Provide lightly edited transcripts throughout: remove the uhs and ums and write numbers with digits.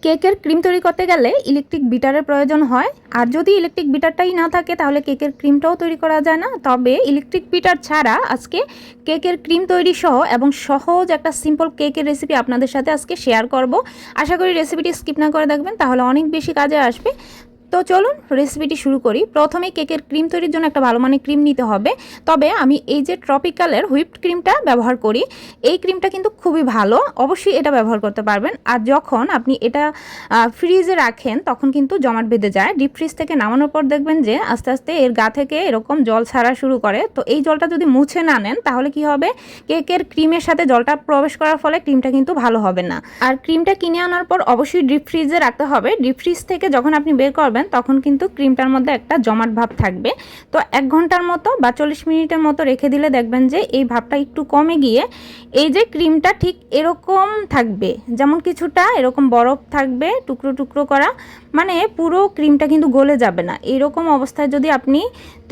কেকের ক্রিম তৈরি করতে গেলে ইলেকট্রিক বিটারের প্রয়োজন হয়। আর যদি ইলেকট্রিক বিটারটাই না থাকে তাহলে কেকের ক্রিমটাও তৈরি করা যায় না। তবে ইলেকট্রিক বিটার ছাড়া আজকে কেকের ক্রিম তৈরি সহ এবং সহজ একটা সিম্পল কেকের রেসিপি আপনাদের সাথে আজকে শেয়ার করব। আশা করি রেসিপিটি স্কিপ না করে দেখবেন, তাহলে অনেক বেশি কাজে আসবে। তো চলুন রেসিপিটি শুরু করি। প্রথমে কেকের ক্রিম তৈরির জন্য একটা ভালো মানের ক্রিম নিতে হবে। তবে আমি এই যে ট্রপিক্যালের হুইপড ক্রিমটা ব্যবহার করি, এই ক্রিমটা কিন্তু খুবই ভালো, অবশ্যই এটা ব্যবহার করতে পারবেন। আর যখন আপনি এটা ফ্রিজে রাখেন তখন কিন্তু জমাট বেঁধে যায়। ডিপ ফ্রিজ থেকে নামানোর পর দেখবেন যে আস্তে আস্তে এর গা থেকে এরকম জল ছাড়া শুরু করে। তো এই জলটা যদি মুছে না নেন তাহলে কি হবে, কেকের ক্রিমের সাথে জলটা প্রবেশ করার ফলে ক্রিমটা কিন্তু ভালো হবে না। আর ক্রিমটা কিনে আনার পর অবশ্যই ডিপ ফ্রিজে রাখতে হবে। ডিপ ফ্রিজ থেকে যখন আপনি বের করবেন তখন কিন্তু ক্রিমটার মধ্যে একটা জমাট ভাব থাকবে। তো 1 ঘন্টার মতো বা 40 মিনিটের মতো রেখে দিলে দেখবেন যে এই ভাবটা একটু কমে গিয়ে এই যে ক্রিমটা ঠিক এরকম থাকবে, যেমন কিছুটা এরকম বরফ থাকবে টুকরো টুকরো করা, মানে পুরো ক্রিমটা কিন্তু গলে যাবে না। এরকম অবস্থায় যদি আপনি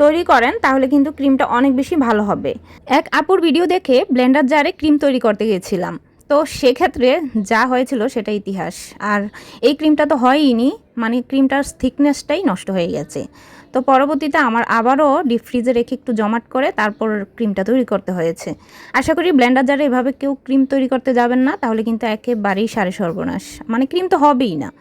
তৈরি করেন তাহলে কিন্তু ক্রিমটা অনেক বেশি ভালো হবে। এক আপুর ভিডিও দেখে ব্লেন্ডার জারে ক্রিম তৈরি করতে গিয়েছিলাম, তো সেক্ষেত্রে যা হয়েছিল সেটা ইতিহাস। আর এই ক্রিমটা তো হয়ইনি, মানে ক্রিমটার থিকনেসটাই নষ্ট হয়ে গেছে। তো পরবর্তীতে আমার আবারও ডিপ ফ্রিজে রেখে একটু জমাট করে তারপর ক্রিমটা তৈরি করতে হয়েছে। আশা করি ব্লেন্ডার জারে এভাবে কেউ ক্রিম তৈরি করতে যাবেন না, তাহলে কিন্তু একেবারেই সাড়ে সর্বনাশ, মানে ক্রিম তো হবেই না।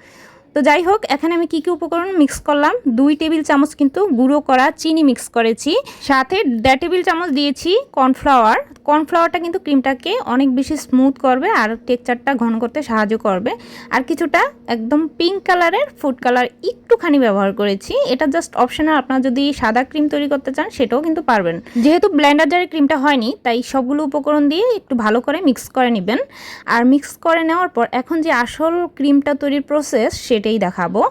তো যাই হোক, এখানে আমি কী কী উপকরণ মিক্স করলাম, 2 টেবিল চামচ কিন্তু গুঁড়ো করা চিনি মিক্স করেছি, সাথে 1.5 টেবিল চামচ দিয়েছি কর্নফ্লাওয়ার। কর্নফ্লাওয়ারটা কিন্তু ক্রিমটাকে অনেক বেশি স্মুথ করবে আর টেক্সচারটা ঘন করতে সাহায্য করবে। আর কিছুটা একদম পিঙ্ক কালারের ফুড কালার একটুখানি ব্যবহার করেছি, এটা জাস্ট অপশনাল। আপনারা যদি সাদা ক্রিম তৈরি করতে চান সেটাও কিন্তু পারবেন। যেহেতু ব্লেন্ডার জারে ক্রিমটা হয়নি তাই সবগুলো উপকরণ দিয়ে একটু ভালো করে মিক্স করে নেবেন। আর মিক্স করে নেওয়ার পর এখন যে আসল ক্রিমটা তৈরির প্রসেস সেটাই দেখাবো।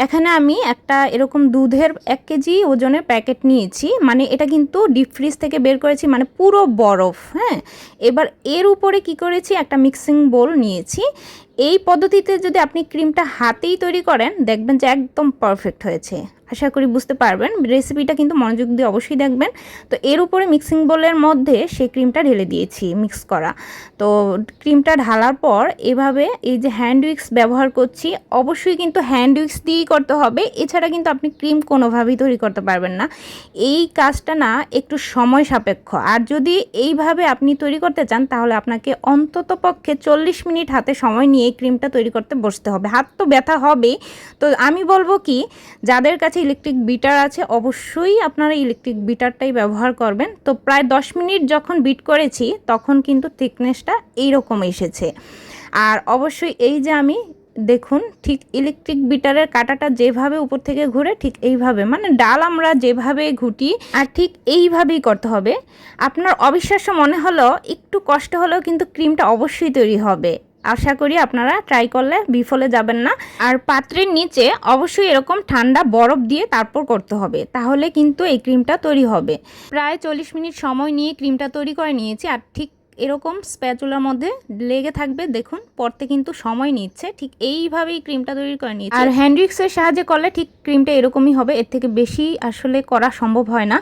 এখানে আমি একটা এরকম দুধের 1 কেজি ওজনের প্যাকেট নিয়েছি, মানে এটা কিন্তু ডিপ ফ্রিজ থেকে বের করেছি, মানে পুরো বরফ। হ্যাঁ, এবার এর উপরে কি করেছি, একটা মিক্সিং বোল নিয়েছি। এই পদ্ধতিতে যদি আপনি ক্রিমটা হাতেই তৈরি করেন দেখবেন যে একদম পারফেক্ট হয়েছে। আশা করি বুঝতে পারবেন, রেসিপিটা কিন্তু মনোযোগ দিয়ে অবশ্যই দেখবেন। তো এর উপরে মিক্সিং বোলের মধ্যে সেই ক্রিমটা ঢেলে দিয়েছি মিক্স করা। তো ক্রিমটা ঢালার পর এভাবে এই যে হ্যান্ড উইক্স ব্যবহার করছি, অবশ্যই কিন্তু হ্যান্ড উইক্স দিয়েই করতে হবে, এছাড়া কিন্তু আপনি ক্রিম কোনোভাবেই তৈরি করতে পারবেন না। এই কাজটা না একটু সময় সাপেক্ষ। আর যদি এইভাবে আপনি তৈরি করতে চান তাহলে আপনাকে অন্তত পক্ষে 40 মিনিট হাতে সময় নিয়ে এই ক্রিমটা তৈরি করতে বসতে হবে। হাত তো ব্যথা হবেই। তো আমি বলবো কি, যাদের কাছে ইলেকট্রিক বিটার আছে অবশ্যই আপনারা ইলেকট্রিক বিটারটাই ব্যবহার করবেন। তো প্রায় 10 মিনিট যখন বিট করেছি তখন কিন্তু থিকনেসটা এইরকম এসেছে। আর অবশ্যই এই যে আমি দেখুন, ঠিক ইলেকট্রিক বিটারের কাঁটাটা যেভাবে উপর থেকে ঘুরে ঠিক এইভাবে, মানে ডাল আমরা যেভাবে ঘুটি আর ঠিক এইভাবেই করতে হবে। আপনার অবিশ্বাস্য মনে হলো, একটু কষ্ট হলেও কিন্তু ক্রিমটা অবশ্যই তৈরি হবে। আশা করি আপনারা ট্রাই করলে বিফলে যাবেন না। আর পাত্রের নিচে অবশ্যই এরকম ঠান্ডা বরফ দিয়ে তারপর করতে হবে, তাহলে কিন্তু এই ক্রিমটা তৈরি হবে। প্রায় 40 মিনিট সময় নিয়ে ক্রিমটা তৈরি করে নিয়েছি। আর ঠিক এরকম স্প্যাচুলার মধ্যে লেগে থাকবে, দেখুন পড়তে কিন্তু সময় নিচ্ছে। ঠিক এইভাবেই ক্রিমটা তৈরি করে নিয়েছি। আর হ্যান্ড উইক্সের সাহায্যে করলে ঠিক ক্রিমটা এরকমই হবে, এর থেকে বেশি আসলে করা সম্ভব হয় না।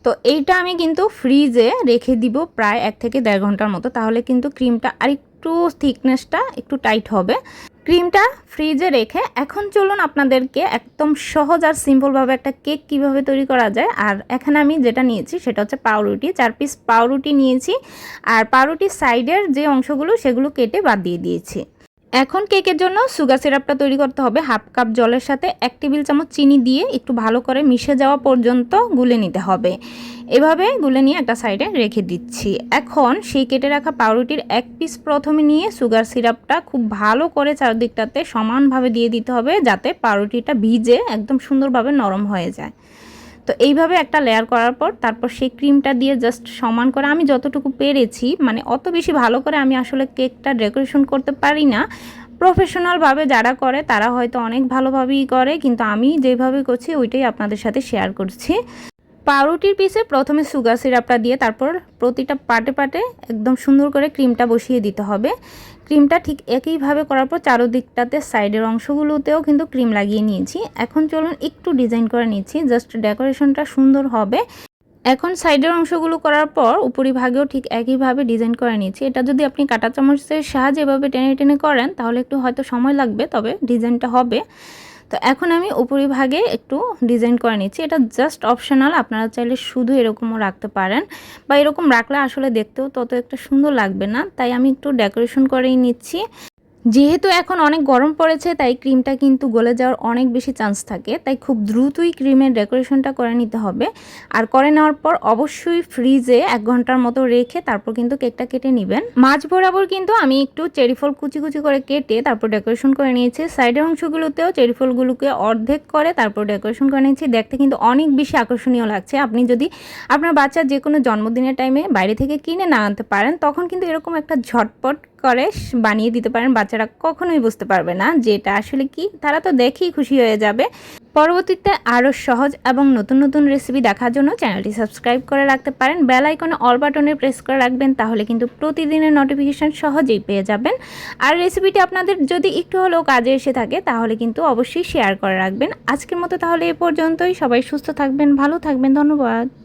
তো এইটা আমি কিন্তু ফ্রিজে রেখে দিব প্রায় 1 থেকে 1.5 ঘন্টার মতো, তাহলে কিন্তু ক্রিমটা আরেকটু থিকনেসটা একটু টাইট হবে। ক্রিমটা ফ্রিজে রেখে এখন চলুন আপনাদেরকে একদম সহজ আর সিম্পলভাবে একটা কেক কিভাবে তৈরি করা যায়। আর এখানে আমি যেটা নিয়েছি সেটা হচ্ছে পাউরুটি, 4 পিস পাউরুটি নিয়েছি। আর পাউরুটির সাইডের যে অংশগুলো সেগুলো কেটে বাদ দিয়ে দিয়েছি। এখন কেকের জন্য সুগার সিরাপটা তৈরি করতে হবে। 1/2 কাপ জলের সাথে 1 টেবিল চামচ চিনি দিয়ে একটু ভালো করে মিশে যাওয়া পর্যন্ত গুলে নিতে হবে। এভাবে গুলে নিয়ে একটা সাইডে রেখে দিচ্ছি। এখন সেই কেটে রাখা পাউরুটির 1 পিস প্রথমে নিয়ে সুগার সিরাপটা খুব ভালো করে চারদিকটাতে সমানভাবে দিয়ে দিতে হবে, যাতে পাউরুটিটা ভিজে একদম সুন্দরভাবে নরম হয়ে যায়। তো এইভাবে একটা লেয়ার করার পর তারপর সেই ক্রিমটা দিয়ে জাস্ট সমান করে আমি যতটুকু পেরেছি, মানে অত বেশি ভালো করে আমি আসলে কেকটা ডেকোরেশন করতে পারি না। প্রফেশনালভাবে যারা করে তারা হয়তো অনেক ভালোভাবেই করে, কিন্তু আমি যেভাবে করছি ওইটাই আপনাদের সাথে শেয়ার করছি। পাউরুটির পিসে প্রথমে সুগার সিরাপটা দিয়ে তারপর প্রতিটা পাটে পাটে একদম সুন্দর করে ক্রিমটা বসিয়ে দিতে হবে। ক্রিমটা ঠিক একইভাবে করার পর চারদিকটাতে সাইডের অংশগুলোতেও কিন্তু ক্রিম লাগিয়ে নিয়েছি। এখন চলুন একটু ডিজাইন করে নিচ্ছি, জাস্ট ডেকোরেশনটা সুন্দর হবে। এখন সাইডের অংশগুলো করার পর উপরিভাগেও ঠিক একইভাবে ডিজাইন করে নিচ্ছি। এটা যদি আপনি কাঁটা চামচের সাহায্যে এভাবে টেনে টেনে করেন তাহলে একটু হয়তো সময় লাগবে, তবে ডিজাইনটা হবে। তো এখন আমি উপরিভাগে একটু ডিজাইন করে নিচ্ছি। এটা জাস্ট অপশনাল, আপনারা চাইলে শুধু এরকমও রাখতে পারেন, বা এরকম রাখলে আসলে দেখতেও তত একটা সুন্দর লাগবে না, তাই আমি একটু ডেকোরেশন করেই নিচ্ছি। যেহেতু এখন অনেক গরম পড়েছে তাই ক্রিমটা কিন্তু গলে যাওয়ার অনেক বেশি চান্স থাকে, তাই খুব দ্রুতই ক্রিমের ডেকোরেশনটা করে নিতে হবে। আর করে নেওয়ার পর অবশ্যই ফ্রিজে 1 ঘন্টার মতো রেখে তারপর কিন্তু কেকটা কেটে নেবেন। মাঝ বরাবর কিন্তু আমি একটু চেরি ফল কুচি কুচি করে কেটে তারপর ডেকোরেশন করে নিয়েছি। সাইডের অংশগুলোতেও চেরি ফলগুলোকে অর্ধেক করে তারপর ডেকোরেশন করে নিয়েছি। দেখতে কিন্তু অনেক বেশি আকর্ষণীয় লাগছে। আপনি যদি আপনার বাচ্চার যে কোনো জন্মদিনের টাইমে বাইরে থেকে কিনে না আনতে পারেন, তখন কিন্তু এরকম একটা ঝটপট করে বানিয়ে দিতে পারেন। বাচ্চারা কখনোই বুঝতে পারবে না যে এটা আসলে কি, তারা তো দেখেই খুশি হয়ে যাবে। পরবর্তীতে আরও সহজ এবং নতুন নতুন রেসিপি দেখার জন্য চ্যানেলটি সাবস্ক্রাইব করে রাখতে পারেন। বেল আইকনে অল বাটনে প্রেস করে রাখবেন, তাহলে কিন্তু প্রতিদিনের নোটিফিকেশন সহজেই পেয়ে যাবেন। আর রেসিপিটি আপনাদের যদি একটু হলেও কাজে এসে থাকে তাহলে কিন্তু অবশ্যই শেয়ার করে রাখবেন। আজকের মতো তাহলে এ পর্যন্তই। সবাই সুস্থ থাকবেন, ভালো থাকবেন, ধন্যবাদ।